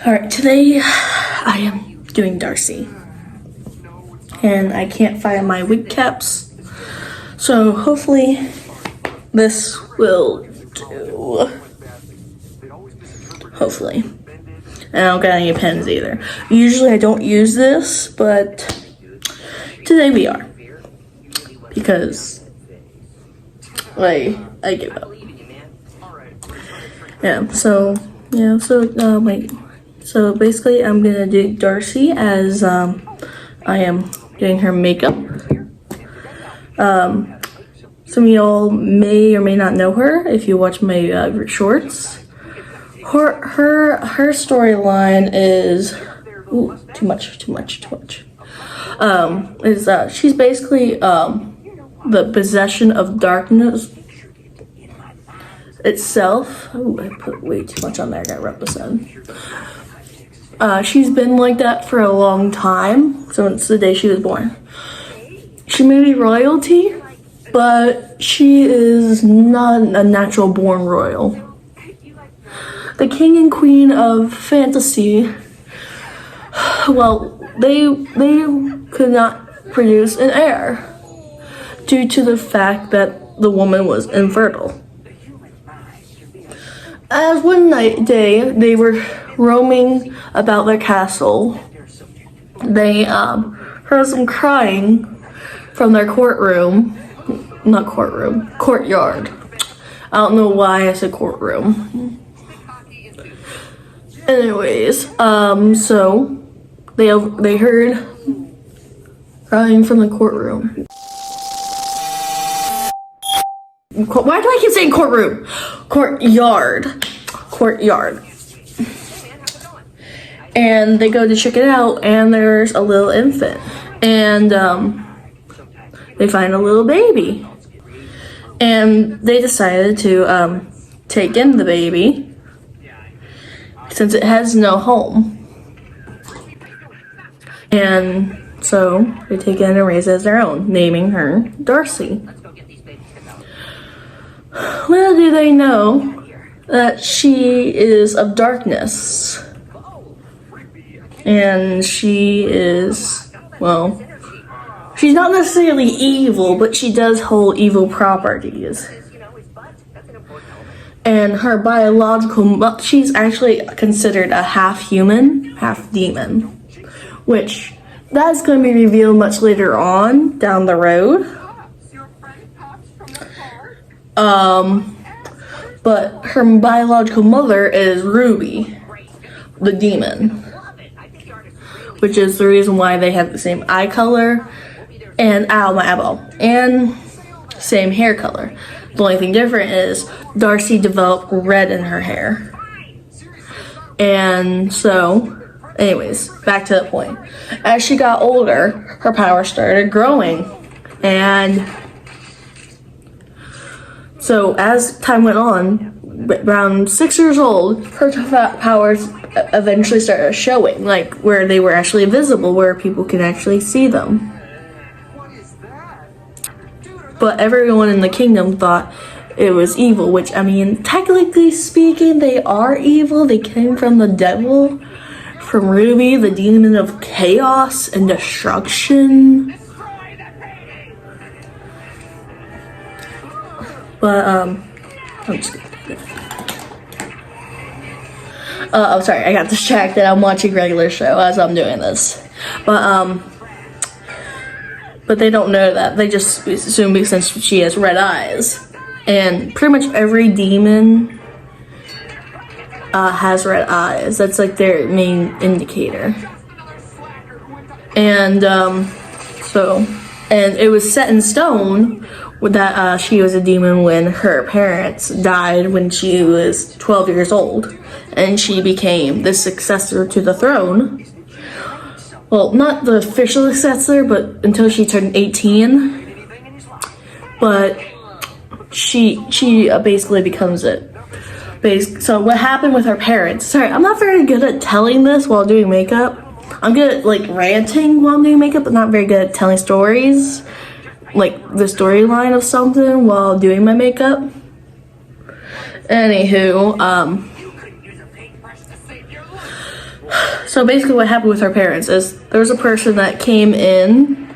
Alright, today I am doing Darci, and I can't find my wig caps, so hopefully this will do. Hopefully. And I don't got any pens either. Usually I don't use this, but today we are, because I give up. So basically I'm gonna do Darci as I am doing her makeup. Some of y'all may or may not know her if you watch my shorts. Her storyline is too much. She's basically the possession of darkness itself. Ooh, I put way too much on there. I gotta rub this in. She's been like that for a long time, since the day she was born. She may be royalty, but she is not a natural born royal. The king and queen of fantasy, well, they could not produce an heir due to the fact that the woman was infertile. As one day they were roaming about their castle, they heard some crying from their courtyard. I don't know why I said courtroom. Anyways, so they heard crying from the courtroom. Why do I keep saying courtroom? Courtyard. And they go to check it out, and there's a little infant, and they find a little baby, and they decided to take in the baby since it has no home, and so they take it and raise it as their own, naming her Darci. Little do they know that she is of darkness. And she is, well, she's not necessarily evil, but she does hold evil properties. And her biological, she's actually considered a half human, half demon, which that's going to be revealed much later on down the road. But her biological mother is Ruby, the demon, which is the reason why they have the same eye color and my eyeball, and same hair color. The only thing different is Darci developed red in her hair. And so, anyways, back to the point. As she got older, her power started growing, and so as time went on, around 6 years old, her powers eventually started showing, like where they were actually visible, where people can actually see them. But everyone in the kingdom thought it was evil, which, I mean, technically speaking, they are evil. They came from the devil, from Ruby, the demon of chaos and destruction. But, I'm just kidding. I'm sorry, I got distracted. I'm watching a regular show as I'm doing this. But they don't know that. They just assume since she has red eyes. And pretty much every demon has red eyes. That's like their main indicator. And, and it was set in stone that she was a demon when her parents died when she was 12 years old, and she became the successor to the throne. Well, not the official successor, but until she turned 18. But she basically becomes it. So what happened with her parents? Sorry, I'm not very good at telling this while doing makeup. I'm good at like ranting while I'm doing makeup, but not very good at telling stories, like the storyline of something while doing my makeup. Anywho, so basically what happened with her parents is there was a person that came in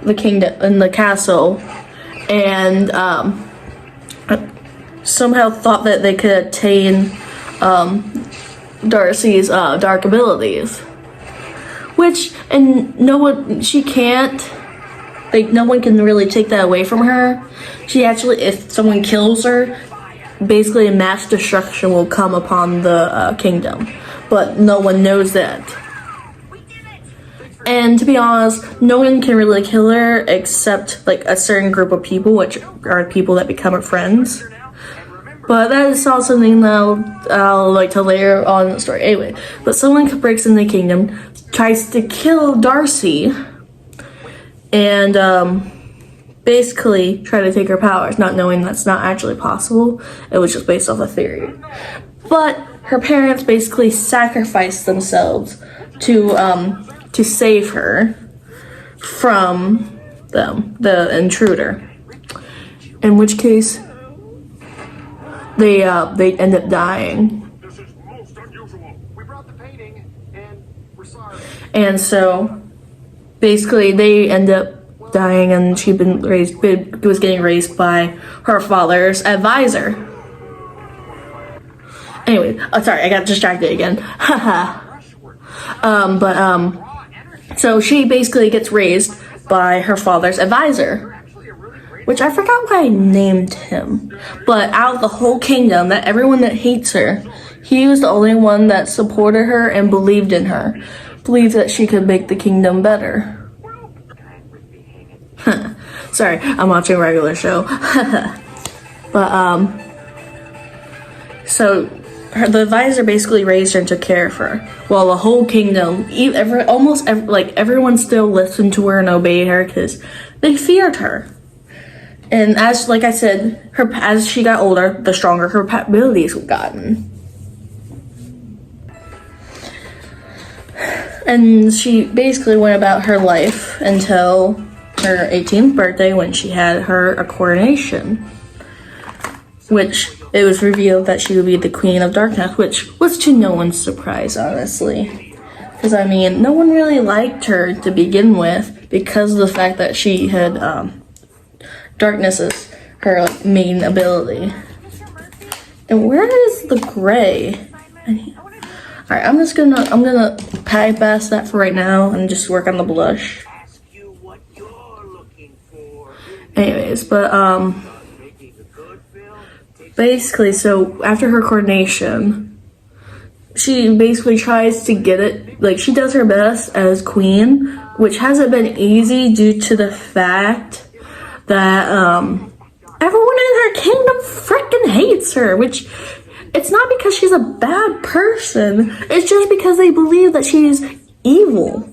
the kingdom, in the castle, and somehow thought that they could attain Darci's dark abilities. Which, and no one can really take that away from her. She actually, if someone kills her, basically mass destruction will come upon the kingdom. But no one knows that. And to be honest, no one can really kill her except like a certain group of people, which are people that become her friends. But that is all something that I'll like to later on in the story. Anyway, but someone breaks in the kingdom, tries to kill Darci, and basically try to take her powers, not knowing that's not actually possible. It was just based off a theory. But her parents basically sacrificed themselves to save her from them, the intruder. In which case, they end up dying. This is most unusual. We brought the painting, and we're sorry. And so, basically, they end up dying, and was getting raised by her father's advisor. Anyway, sorry, I got distracted again. Haha. So she basically gets raised by her father's advisor, which I forgot why I named him. But out of the whole kingdom, that everyone that hates her, he was the only one that supported her and believed in her. Believed that she could make the kingdom better. Sorry, I'm watching a regular show. But, so the advisor basically raised her and took care of her. While the whole kingdom, everyone still listened to her and obeyed her because they feared her. And as I said, as she got older, the stronger her abilities gotten. And she basically went about her life until her 18th birthday when she had her coronation. Which it was revealed that she would be the Queen of Darkness, which was to no one's surprise, honestly. Because, I mean, no one really liked her to begin with because of the fact that she had, darkness is her main ability. And where is the gray? Alright, I'm gonna bypass that for right now and just work on the blush. Anyways, but basically, so after her coronation, she basically tries to get it, she does her best as queen, which hasn't been easy due to the fact that everyone in her kingdom freaking hates her, which it's not because she's a bad person, it's just because they believe that she's evil.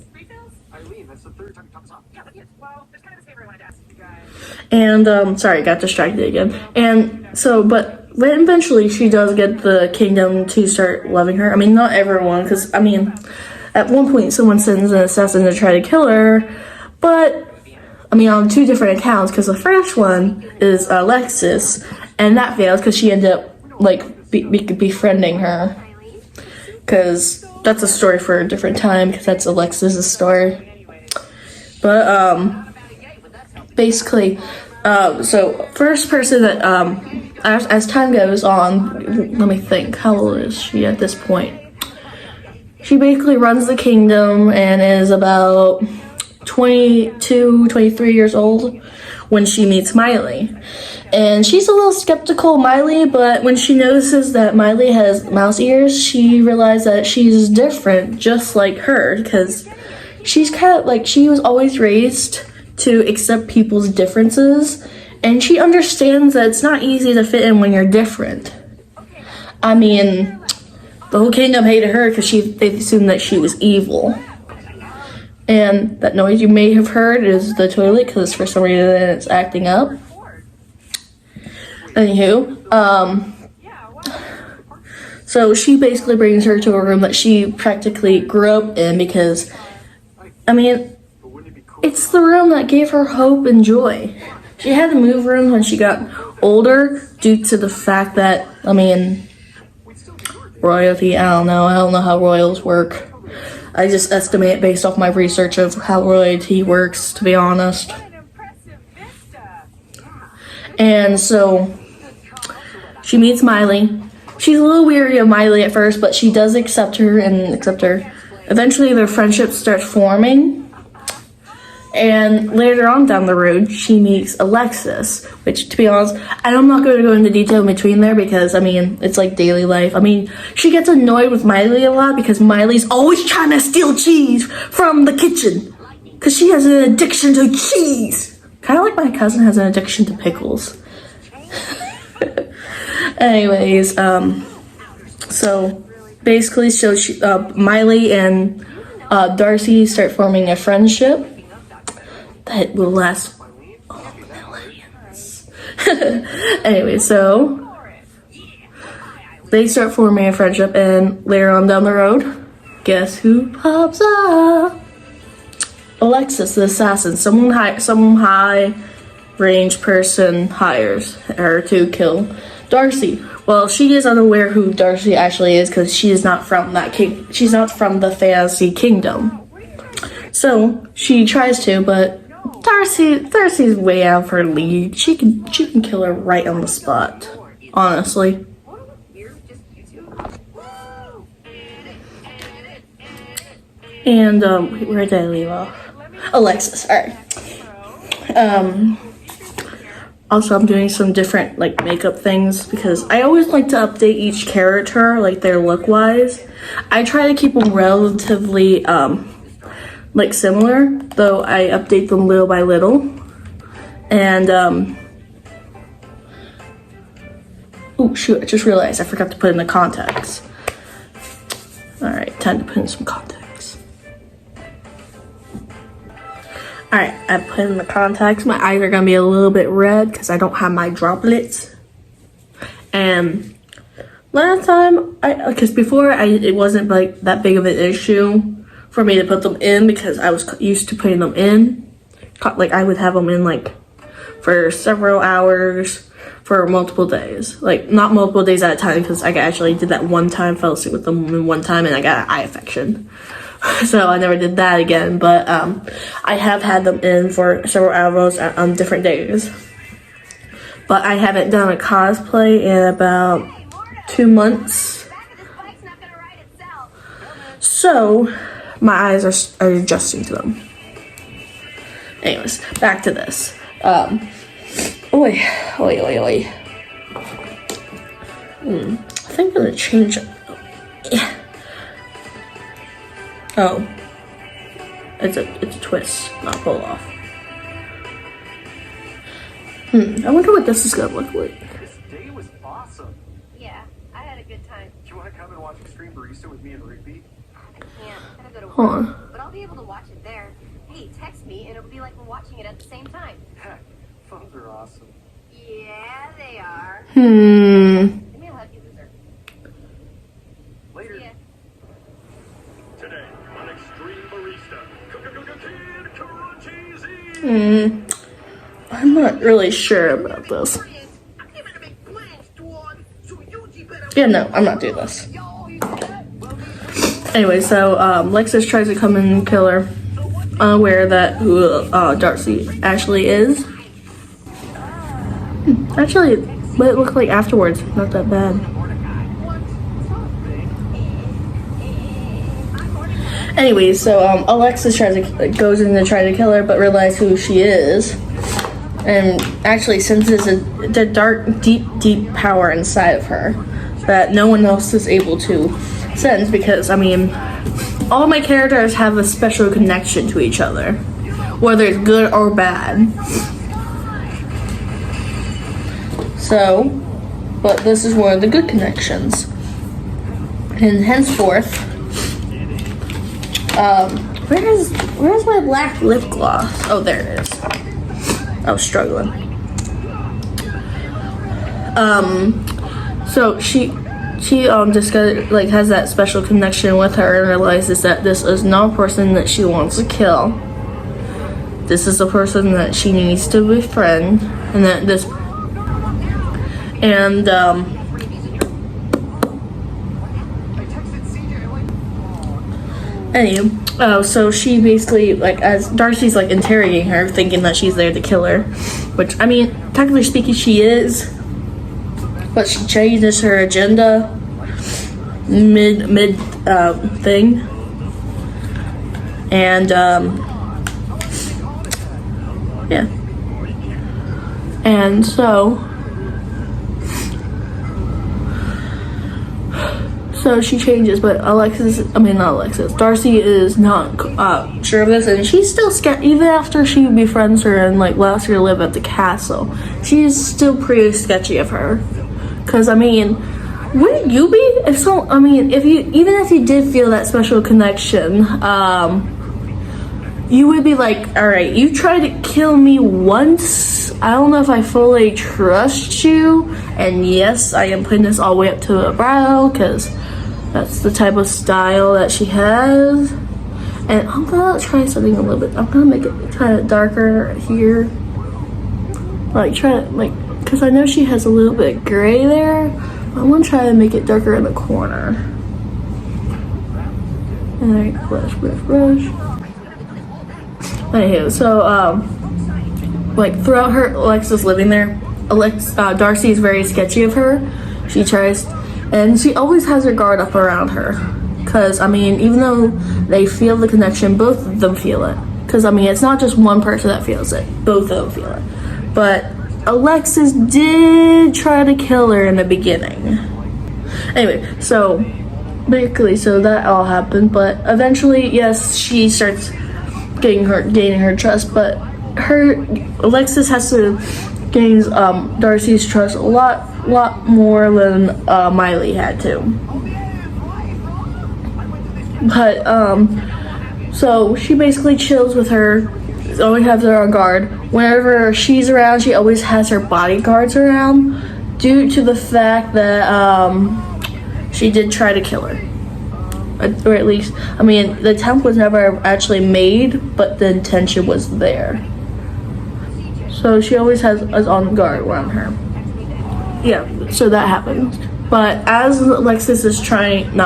And sorry, got distracted again. And so, but eventually she does get the kingdom to start loving her. I mean, not everyone, because I mean, at one point someone sends an assassin to try to kill her, but I mean, on two different accounts, because the first one is Alexis, and that fails because she ended up befriending her. Because that's a story for a different time, because that's Alexis's story. But basically, so first person that as time goes on, let me think, how old is she at this point? She basically runs the kingdom and is about 22, 23 years old when she meets Miley. And she's a little skeptical of Miley, but when she notices that Miley has mouse ears, she realizes that she's different, just like her, because she's kind of she was always raised to accept people's differences And she understands that it's not easy to fit in when you're different. I mean, the whole kingdom hated her because they assumed that she was evil. And that noise you may have heard is the toilet because for some reason it's acting up. Anywho, so she basically brings her to a room that she practically grew up in because, I mean, it's the room that gave her hope and joy. She had to move rooms when she got older due to the fact that, I mean, royalty, I don't know how royals work. I just estimate based off my research of how royalty works, to be honest. And so she meets Miley. She's a little weary of Miley at first, but she does accept her. Eventually their friendship starts forming. And later on down the road, she meets Alexis, which, to be honest, I'm not going to go into detail in between there because, I mean, it's like daily life. I mean, she gets annoyed with Miley a lot because Miley's always trying to steal cheese from the kitchen because she has an addiction to cheese. Kind of like my cousin has an addiction to pickles. Anyways, so basically, Miley and Darci start forming a friendship that will last millions. Anyway, so they start forming a friendship, and later on down the road, guess who pops up? Alexis, the assassin. Some high range person hires her to kill Darci. Well, she is unaware who Darci actually is because she is not from that king. She's not from the fantasy kingdom. So she tries to, but Darci's way out of her league. She can kill her right on the spot. Honestly. And where did I leave off? Alexis. All right. Also, I'm doing some different like makeup things because I always like to update each character, like their look wise. I try to keep them relatively like similar, though I update them little by little. And oh shoot, I just realized I forgot to put in the contacts. Alright, time to put in some contacts. Alright, I put in the contacts. My eyes are gonna be a little bit red because I don't have my droplets. And last time, because before it wasn't like that big of an issue for me to put them in because I was used to putting them in. Like I would have them in like for several hours for multiple days. Like not multiple days at a time because I actually did that one time, fell asleep with them in one time and I got an eye infection. So I never did that again, but I have had them in for several hours on different days. But I haven't done a cosplay in about 2 months. So my eyes are adjusting to them. Anyways, back to this. I think I'm gonna change it. Yeah. Oh, it's a twist, not pull off. I wonder what this is gonna look like. This day was awesome. Yeah, I had a good time. Do you want to come and watch Extreme Barista with me and Rigby? I can't. I gotta go to work. Hold on. But I'll be able to watch it there. Hey, text me and it'll be like we're watching it at the same time. Heck, phones are awesome. Yeah, they are. Hmm. Give me a hug, you loser. Later. See ya. Today on Extreme Barista, Kid Karachi's I'm not really sure about this. Yeah, no, I'm not doing this. Anyway, so Lexus tries to come in and kill her, unaware that who Darci actually is. Actually, what it looked like afterwards, not that bad. Anyway, so Alexis goes in to try to kill her, but realizes who she is, and actually senses the dark, deep power inside of her that no one else is able to sense. Because I mean, all my characters have a special connection to each other, whether it's good or bad. So, but this is one of the good connections. And henceforth, where's my black lip gloss? Oh, there it is. I was struggling. So she discovered, like, has that special connection with her and realizes that this is not a person that she wants to kill. This is a person that she needs to befriend, and that this, and anyway, so she basically, like, as Darci's like interrogating her, thinking that she's there to kill her, which, I mean, technically speaking, she is, but she changes her agenda mid thing, and yeah, and so she changes, but Darci is not sure of this, and she's still scared even after she befriends her and like lets her live at the castle. She's still pretty sketchy of her, because I mean, wouldn't you be if so? I mean, if you did feel that special connection, you would be like, all right, you tried to kill me once. I don't know if I fully trust you, and yes, I am putting this all the way up to the brow because that's the type of style that she has. And I'm gonna try something a little bit. I'm gonna make it kind of darker here, like because I know she has a little bit of gray there. I'm gonna try to make it darker in the corner. And then brush. Anywho, so like throughout her Alexis living there, Darci is very sketchy of her. She tries, and she always has her guard up around her. Cause I mean, even though they feel the connection, both of them feel it. Cause I mean, it's not just one person that feels it; both of them feel it. But Alexis did try to kill her in the beginning. Anyway, so basically, so that all happened. But eventually, yes, she starts gaining her trust. But Alexis has to gain Darci's trust a lot more than Miley had to. But so she basically chills with her, always has her on guard. Whenever she's around, she always has her bodyguards around, due to the fact that she did try to kill her. Or at least, I mean, the attempt was never actually made, but the intention was there. So she always has us on guard around her. Yeah, so that happens. But as Alexis is trying to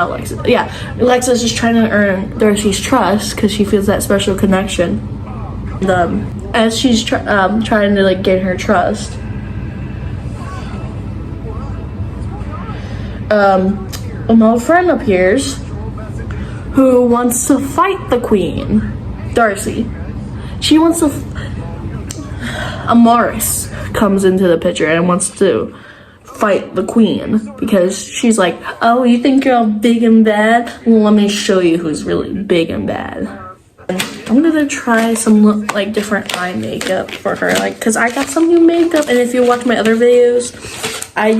earn Darci's trust because she feels that special connection. As she's trying to like gain her trust, an old friend appears who wants to fight the queen, Darci. She wants to. Amaris comes into the picture and wants to fight the queen because she's like, oh, you think you're all big and bad? Well, let me show you who's really big and bad. I'm gonna try some like different eye makeup for her, like, cause I got some new makeup, and if you watch my other videos, I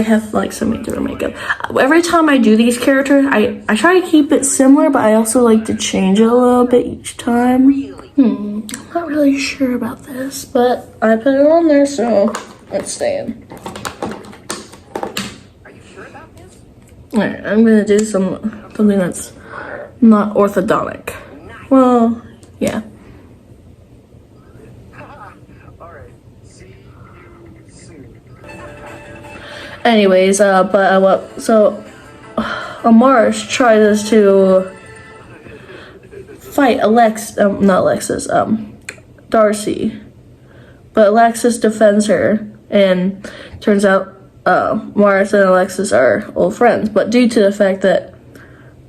have like some different makeup. Every time I do these characters, I try to keep it similar, but I also like to change it a little bit each time. I'm not really sure about this, but I put it on there, so it's staying. Alright, I'm gonna do something that's not orthodontic. Well, yeah. Alright, see you soon. Anyways, so Amaris tries to fight Darci, but Alexis defends her, and turns out Amaris and Alexis are old friends. But due to the fact that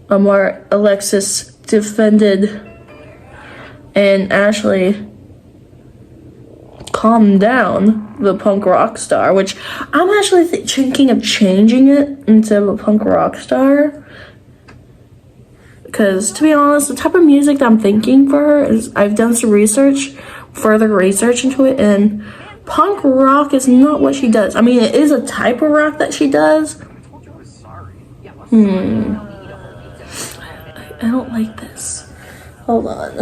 Alexis defended and actually calmed down the punk rock star, which I'm actually thinking of changing it into a punk rock star. Because, to be honest, the type of music that I'm thinking for her is, I've done some further research into it, and punk rock is not what she does. I mean, it is a type of rock that she does. I don't like this. Hold on.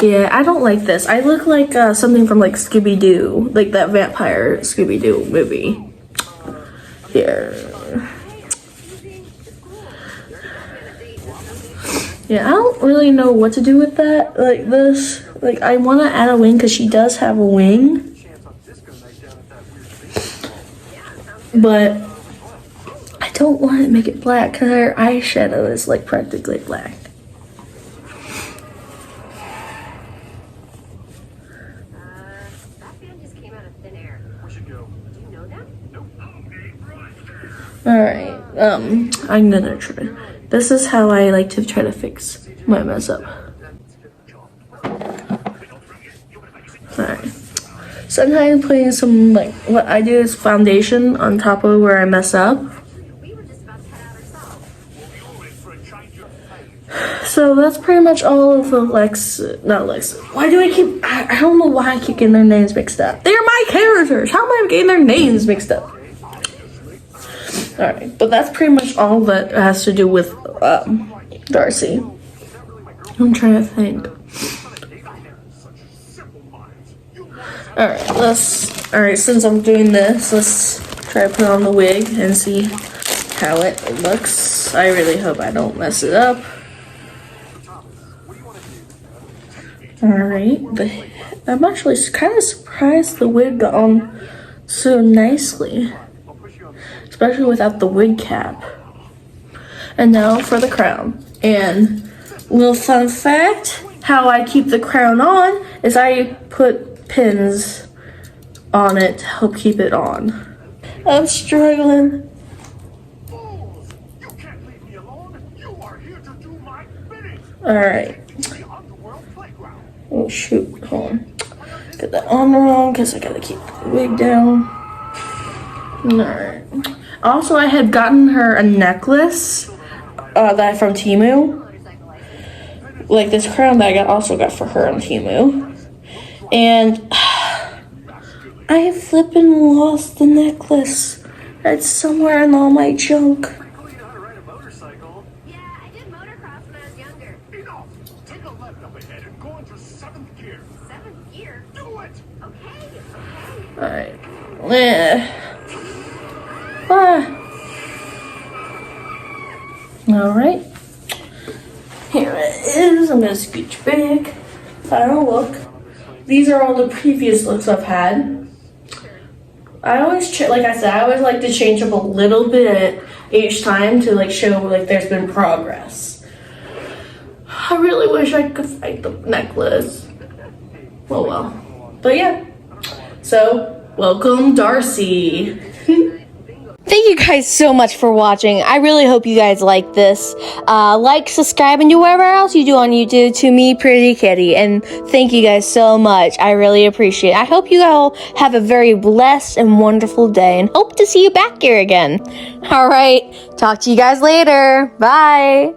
Yeah, I don't like this. I look like something from like Scooby-Doo, like that vampire Scooby-Doo movie. Here. Yeah, I don't really know what to do with that. Like this. Like, I want to add a wing because she does have a wing. But I don't want to make it black because her eyeshadow is like practically black. That band just came out of thin air. We should go. Do you know them? Alright, I'm gonna try. This is how I like to try to fix my mess up. Alright. Sometimes putting some, like, what I do is foundation on top of where I mess up. We were just about to head out ourselves. So that's pretty much all of the not Lex. Why do I keep, I don't know why I keep getting their names mixed up. They're my characters. How am I getting their names mixed up? Alright, but that's pretty much all that has to do with Darci. I'm trying to think. Alright, since I'm doing this, let's try to put on the wig and see how it looks. I really hope I don't mess it up. Alright, I'm actually kind of surprised the wig got on so nicely. Especially without the wig cap. And now for the crown. And little fun fact, how I keep the crown on is I put pins on it to help keep it on. I'm struggling. Fools! You can't leave me alone. You are here to do my bidding. Alright. The underworld playground. Oh shoot, hold on. Get that on wrong because I gotta keep the wig down. Alright. Also, I had gotten her a necklace that from Temu. Like this crown that I also got for her on Temu. And I flippin' lost the necklace. It's somewhere in all my junk. Cool, you know how to ride a motorcycle. Yeah, I did motocross when I was younger. Enough! Take a left up ahead and go into 7th gear. 7th gear? Do it! Okay. Alright. Alright. Here it is. I'm gonna scooch back. Final look. These are all the previous looks I've had. I always, like I said, I always like to change up a little bit each time to like show like there's been progress. I really wish I could find the necklace. Oh well. But yeah. So, welcome Darci. Thank you guys so much for watching. I really hope you guys like this. Like, subscribe, and do whatever else you do on YouTube to me, Pretty Kitty. And thank you guys so much. I really appreciate it. I hope you all have a very blessed and wonderful day, and hope to see you back here again. All right, talk to you guys later. Bye.